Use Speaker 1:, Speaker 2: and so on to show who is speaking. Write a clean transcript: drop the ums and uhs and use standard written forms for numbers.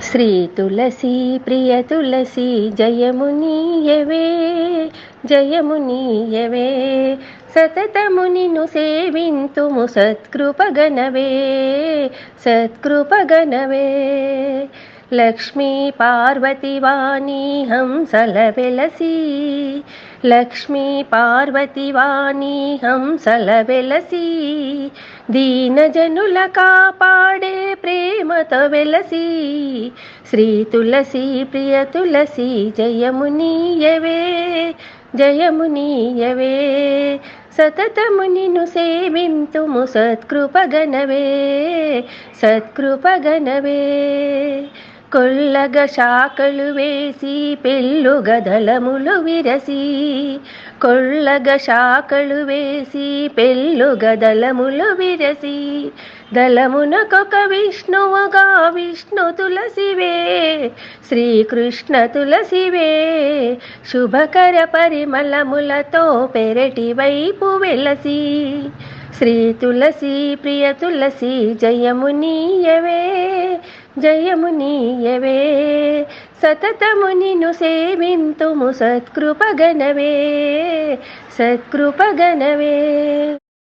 Speaker 1: శ్రీ తులసి ప్రియ తులసి జయమునీయవే జయమునీయవే సతతము నిన్ను సేవింతుము సత్కృపగనవే సత్కృపగనవే లక్ష్మీ పార్వతి వాణి హంసల వెలసి లక్ష్మీ పార్వతి వాణి హంసల వెలసి దీనజనుల కాపాడే ప్రేమతో వెలసి శ్రీ తులసి ప్రియ తులసి జయమునీయవే జయమునీయవే సతతము నిన్ను సేవింతుము సత్కృపగనవే సత్కృపగనవే కొల్లగ శాఖలు వేసి పెళ్ళుగ దళములు విరసి కొల్లగ శాఖలు వేసి పెళ్ళుగ దళములు విరసి దళమునకొక విష్ణువుగా విష్ణు తులసివే శ్రీకృష్ణ తులసివే శుభకర పరిమళములతో పెరటి వైపు వెలసి శ్రీ తులసి ప్రియ తులసి జయమునీయవే జయమునీయవే సతతము నిన్ను సేవింతుము సత్కృపగనవే సత్కృపగనవే.